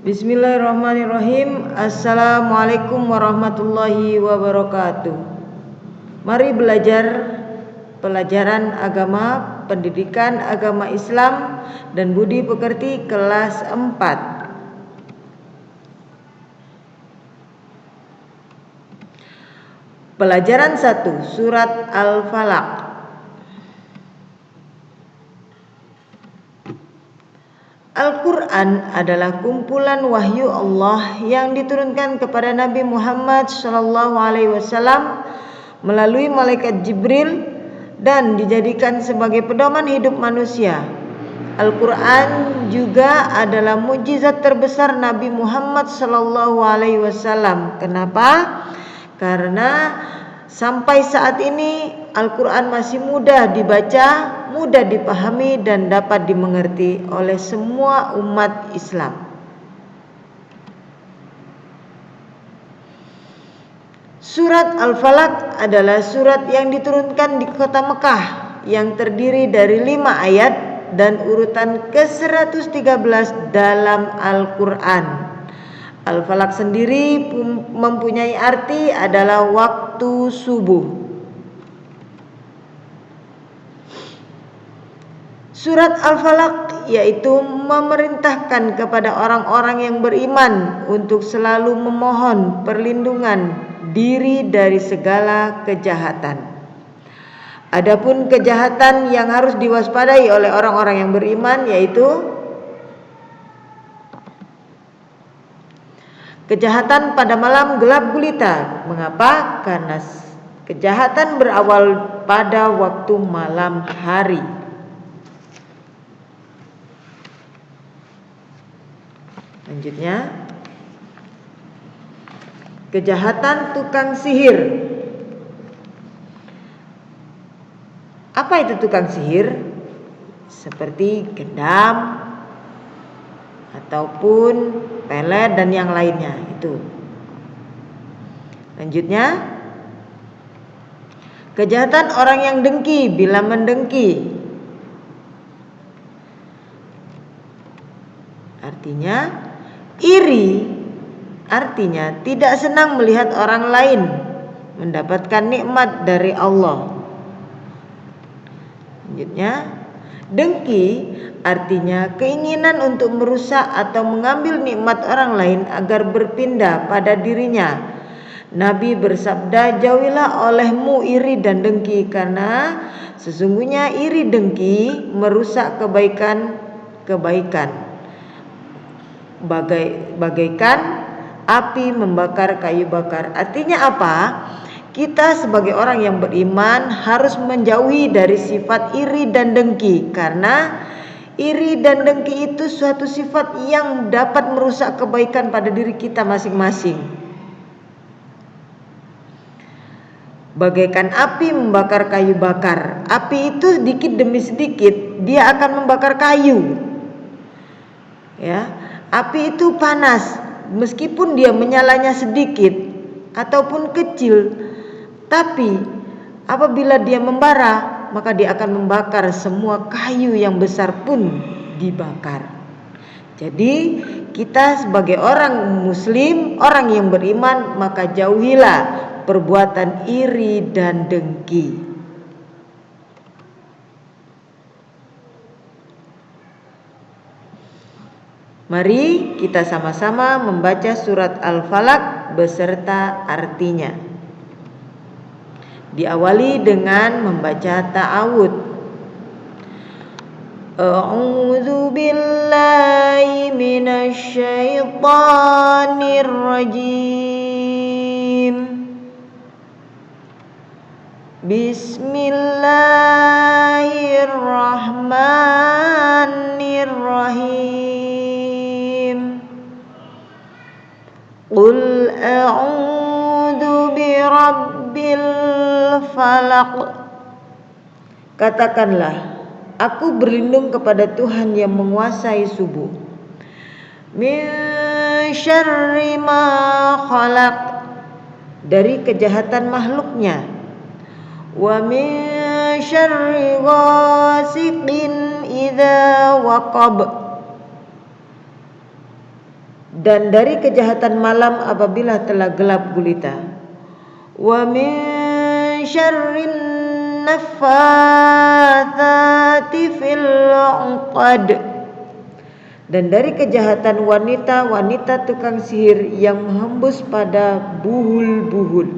Bismillahirrahmanirrahim. Assalamualaikum warahmatullahi wabarakatuh. Mari belajar pelajaran agama, pendidikan agama Islam dan budi pekerti kelas 4. Pelajaran 1, surat Al-Falaq. Al-Quran adalah kumpulan wahyu Allah yang diturunkan kepada Nabi Muhammad SAW melalui malaikat Jibril dan dijadikan sebagai pedoman hidup manusia. Al-Quran juga adalah mukjizat terbesar Nabi Muhammad SAW. Kenapa? Karena sampai saat ini Al-Quran masih mudah dibaca, mudah dipahami dan dapat dimengerti oleh semua umat Islam. Surat Al-Falaq adalah surat yang diturunkan di kota Mekah yang terdiri dari 5 ayat dan urutan ke-113 dalam Al-Quran. Al-Falaq sendiri mempunyai arti adalah waktu subuh. Surat Al-Falaq yaitu memerintahkan kepada orang-orang yang beriman untuk selalu memohon perlindungan diri dari segala kejahatan. Adapun kejahatan yang harus diwaspadai oleh orang-orang yang beriman yaitu kejahatan pada malam gelap gulita. Mengapa? Karena kejahatan berawal pada waktu malam hari. Selanjutnya, kejahatan tukang sihir. Apa itu tukang sihir? Seperti gendam ataupun pelet dan yang lainnya itu. Selanjutnya, kejahatan orang yang dengki bila mendengki. Artinya iri, artinya tidak senang melihat orang lain mendapatkan nikmat dari Allah. Selanjutnya, dengki artinya keinginan untuk merusak atau mengambil nikmat orang lain agar berpindah pada dirinya. Nabi bersabda, jauhilah olehmu iri dan dengki, karena sesungguhnya iri dengki merusak kebaikan. Bagaikan api membakar kayu bakar. Artinya apa? Kita sebagai orang yang beriman harus menjauhi dari sifat iri dan dengki, karena iri dan dengki itu suatu sifat yang dapat merusak kebaikan pada diri kita masing-masing. Bagaikan api membakar kayu bakar. Api itu sedikit demi sedikit dia akan membakar kayu. Ya, api itu panas, meskipun dia menyalanya sedikit ataupun kecil, tapi apabila dia membara, maka dia akan membakar semua kayu yang besar pun dibakar. Jadi kita sebagai orang muslim, orang yang beriman, maka jauhilah perbuatan iri dan dengki. Mari kita sama-sama membaca surat Al-Falaq beserta artinya. Diawali dengan membaca ta'awud. A'udzu billahi minasy syaithanir rajim. Bismillahirrahmanirrahim. Qul a'udzu birabbil falaq. Katakanlah, aku berlindung kepada Tuhan yang menguasai subuh. Min syarri ma khalaq, dari kejahatan makhluknya. Wa min syarri ghasiqin idza waqab, dan dari kejahatan malam apabila telah gelap gulita. Wa min syarrin naffatsati fil 'uqad, dan dari kejahatan wanita tukang sihir yang menghembus pada buhul-buhul.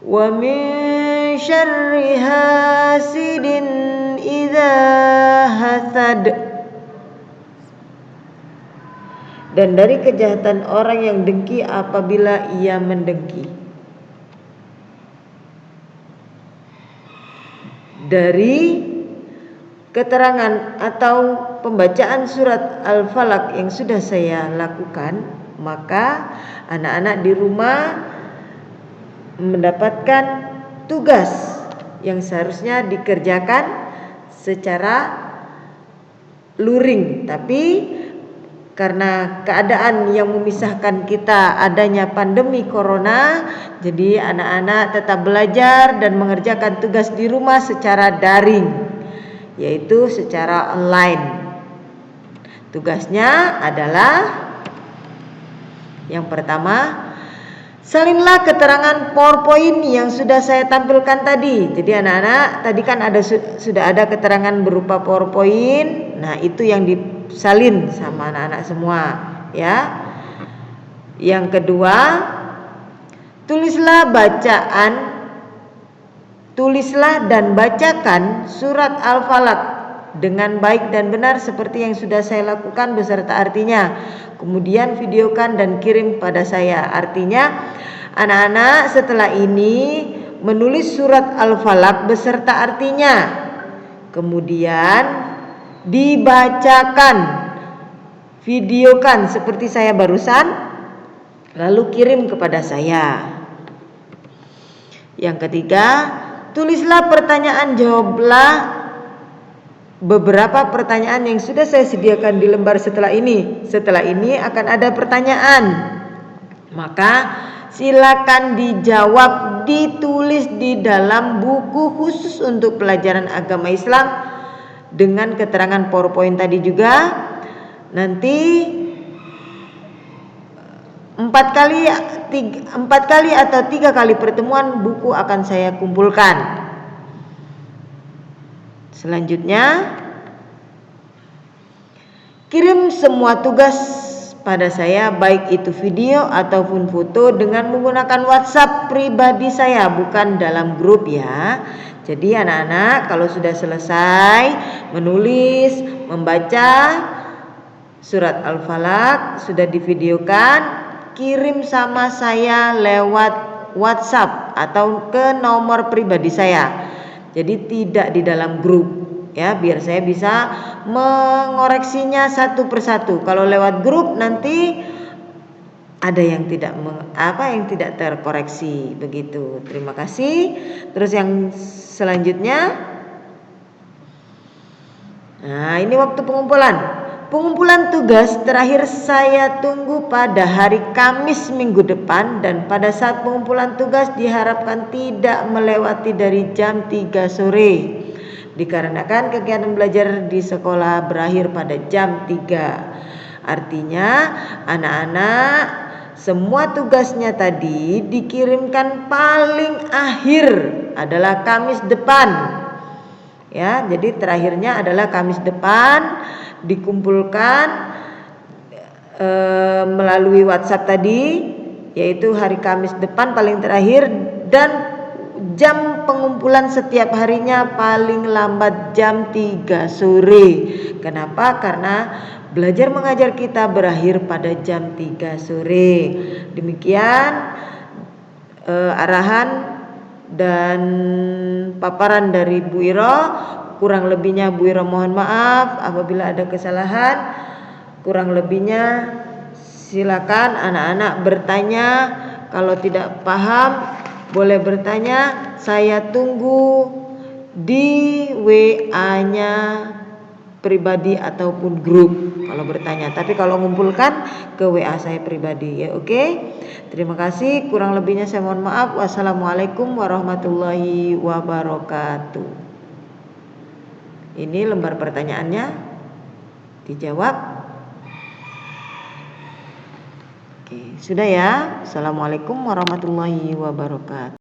Wa min syarri hasidin idza hasad, dan dari kejahatan orang yang dengki apabila ia mendengki. Dari keterangan atau pembacaan surat Al-Falaq yang sudah saya lakukan, maka anak-anak di rumah mendapatkan tugas yang seharusnya dikerjakan secara luring, tapi karena keadaan yang memisahkan kita adanya pandemi corona, jadi anak-anak tetap belajar dan mengerjakan tugas di rumah secara daring, yaitu secara online. Tugasnya adalah yang pertama, salinlah keterangan PowerPoint yang sudah saya tampilkan tadi. Jadi anak-anak tadi kan sudah ada keterangan berupa PowerPoint. Nah, itu yang disalin sama anak-anak semua, ya. Yang kedua, tulislah dan bacakan surat Al-Falaq dengan baik dan benar seperti yang sudah saya lakukan beserta artinya. Kemudian videokan dan kirim pada saya. Artinya anak-anak setelah ini menulis surat Al-Falaq beserta artinya, kemudian dibacakan, videokan seperti saya barusan, lalu kirim kepada saya. Yang ketiga, tulislah pertanyaan, jawablah beberapa pertanyaan yang sudah saya sediakan di lembar setelah ini. Setelah ini akan ada pertanyaan, maka silakan dijawab, ditulis di dalam buku khusus untuk pelajaran agama Islam dengan keterangan PowerPoint tadi juga. Nanti 4 kali atau 3 kali pertemuan buku akan saya kumpulkan. Selanjutnya, kirim semua tugas pada saya, baik itu video ataupun foto, dengan menggunakan WhatsApp pribadi saya, bukan dalam grup ya. Jadi anak-anak kalau sudah selesai menulis, membaca surat Al-Falaq, sudah divideokan, kirim sama saya lewat WhatsApp atau ke nomor pribadi saya. Jadi tidak di dalam grup ya, biar saya bisa mengoreksinya satu persatu. Kalau lewat grup nanti ada yang tidak terkoreksi begitu. Terima kasih. Terus yang selanjutnya, nah ini waktu pengumpulan tugas terakhir saya tunggu pada hari Kamis minggu depan, dan pada saat pengumpulan tugas diharapkan tidak melewati dari jam 3 sore dikarenakan kegiatan belajar di sekolah berakhir pada jam 3. Artinya anak-anak semua tugasnya tadi dikirimkan paling akhir adalah Kamis depan. Ya, jadi terakhirnya adalah Kamis depan, dikumpulkan melalui WhatsApp tadi, yaitu hari Kamis depan paling terakhir, dan jam pengumpulan setiap harinya paling lambat jam 3 sore. Kenapa? Karena belajar mengajar kita berakhir pada jam 3 sore. Demikian arahan dan paparan dari Bu Iro. Kurang lebihnya Bu Iro mohon maaf apabila ada kesalahan. Kurang lebihnya silakan anak-anak bertanya. Kalau tidak paham boleh bertanya. Saya tunggu di WA-nya pribadi ataupun grup kalau bertanya. Tapi kalau ngumpulkan ke WA saya pribadi ya, oke? Terima kasih. Kurang lebihnya saya mohon maaf. Wassalamualaikum warahmatullahi wabarakatuh. Ini lembar pertanyaannya, dijawab. Oke, sudah ya. Assalamualaikum warahmatullahi wabarakatuh.